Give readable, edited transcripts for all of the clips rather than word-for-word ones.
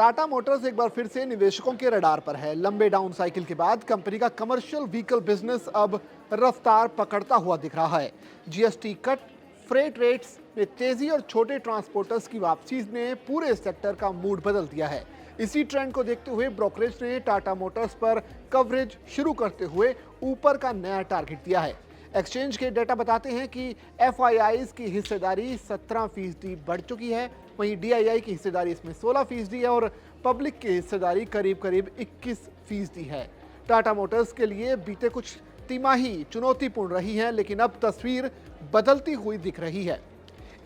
Tata Motors एक बार फिर से निवेशकों के रडार पर है। लंबे डाउन साइकिल के बाद कंपनी का कमर्शियल व्हीकल बिजनेस अब रफ्तार पकड़ता हुआ दिख रहा है। जीएसटी कट, फ्रेट रेट्स में तेजी और छोटे ट्रांसपोर्टर्स की वापसी ने पूरे सेक्टर का मूड बदल दिया है। इसी ट्रेंड को देखते हुए ब्रोकरेज ने टाटा मोटर्स पर कवरेज शुरू करते हुए ऊपर का नया टारगेट दिया है। एक्सचेंज के डेटा बताते हैं कि एफआईआईज की हिस्सेदारी 17% बढ़ चुकी है, वहीं डीआईआई की हिस्सेदारी इसमें 16% है और पब्लिक की हिस्सेदारी करीब करीब 21% है। टाटा मोटर्स के लिए बीते कुछ तिमाही चुनौतीपूर्ण रही हैं, लेकिन अब तस्वीर बदलती हुई दिख रही है।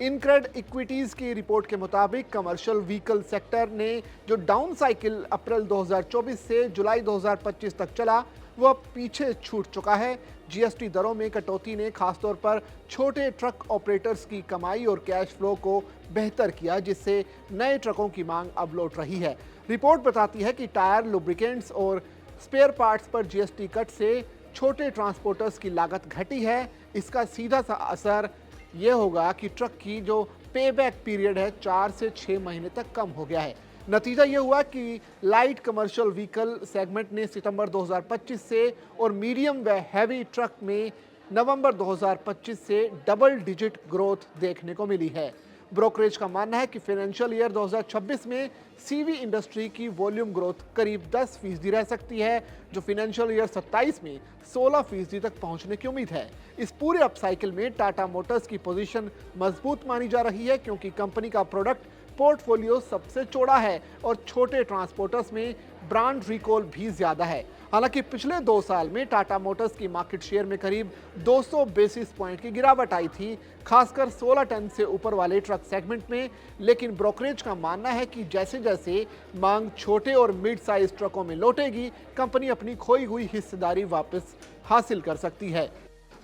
इनक्रेड इक्विटीज की रिपोर्ट के मुताबिक कमर्शियल व्हीकल सेक्टर ने जो डाउन साइकिल अप्रैल 2024 से जुलाई 2025 तक चला, वह पीछे छूट चुका है। जीएसटी दरों में कटौती ने खासतौर पर छोटे ट्रक ऑपरेटर्स की कमाई और कैश फ्लो को बेहतर किया, जिससे नए ट्रकों की मांग अब लौट रही है। रिपोर्ट बताती है कि टायर, लुब्रिकेंट्स और स्पेयर पार्ट्स पर जीएसटी कट से छोटे ट्रांसपोर्टर्स की लागत घटी है। इसका सीधा सा असर यह होगा कि ट्रक की जो पेबैक पीरियड है 4 से 6 महीने तक कम हो गया है। नतीजा यह हुआ कि लाइट कमर्शियल व्हीकल सेगमेंट ने सितंबर 2025 से और मीडियम व हैवी ट्रक में नवंबर 2025 से डबल डिजिट ग्रोथ देखने को मिली है। ब्रोकरेज का मानना है कि फाइनेंशियल ईयर 2026 में सीवी इंडस्ट्री की वॉल्यूम ग्रोथ करीब 10% रह सकती है, जो फाइनेंशियल ईयर 27 में 16% तक पहुंचने की उम्मीद है। इस पूरे अपसाइकिल में टाटा मोटर्स की पोजीशन मजबूत मानी जा रही है, क्योंकि कंपनी का प्रोडक्ट पोर्टफोलियो सबसे चौड़ा है और छोटे ट्रांसपोर्टर्स में ब्रांड रिकॉल भी ज्यादा है। हालांकि पिछले 2 साल में टाटा मोटर्स की मार्केट शेयर में करीब 200 बेसिस पॉइंट की गिरावट आई थी, खासकर 16 टन से ऊपर वाले ट्रक सेगमेंट में। लेकिन ब्रोकरेज का मानना है कि जैसे जैसे मांग छोटे और मिड साइज ट्रकों में लौटेगी, कंपनी अपनी खोई हुई हिस्सेदारी वापस हासिल कर सकती है।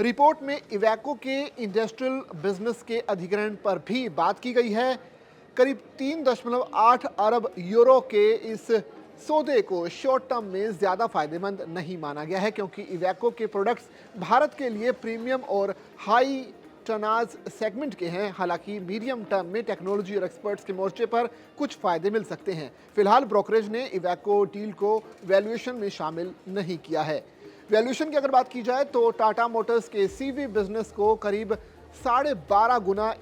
रिपोर्ट में इवैको के इंडस्ट्रियल बिजनेस के अधिग्रहण पर भी बात की गई है। करीब 3.8 अरब यूरो के इस सौदे को शॉर्ट टर्म में ज्यादा फायदेमंद नहीं माना गया है, क्योंकि इवैको के प्रोडक्ट्स भारत के लिए प्रीमियम और हाई टनाज सेगमेंट के हैं। हालांकि मीडियम टर्म में टेक्नोलॉजी और एक्सपर्ट्स के मोर्चे पर कुछ फायदे मिल सकते हैं। फिलहाल ब्रोकरेज ने इवैको डील को वैल्यूएशन में शामिल नहीं किया है। वैल्यूएशन की अगर बात की जाए तो टाटा मोटर्स के सीवी बिजनेस को करीब 12.5 गुना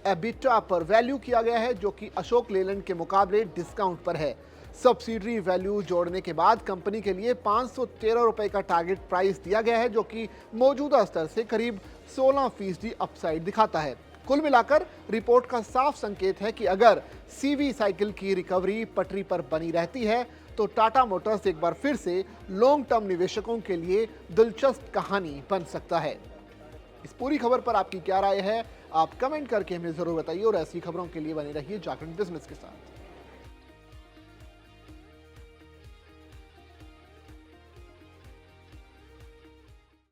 एबिटा पर वैल्यू किया गया है, जो कि अशोक लेलैंड के मुकाबले डिस्काउंट पर है। सब्सिडरी वैल्यू जोड़ने के बाद कंपनी के लिए 513 रुपए का टारगेट प्राइस दिया गया है, जो कि मौजूदा स्तर से करीब 16% अपसाइड दिखाता है। कुल मिलाकर रिपोर्ट का साफ संकेत है कि अगर सीवी साइकिल की रिकवरी पटरी पर बनी रहती है तो टाटा मोटर्स एक बार फिर से लॉन्ग टर्म निवेशकों के लिए दिलचस्प कहानी बन सकता है। इस पूरी खबर पर आपकी क्या राय है, आप कमेंट करके हमें जरूर बताइए और ऐसी खबरों के लिए बने रहिए जागरण बिजनेस के साथ।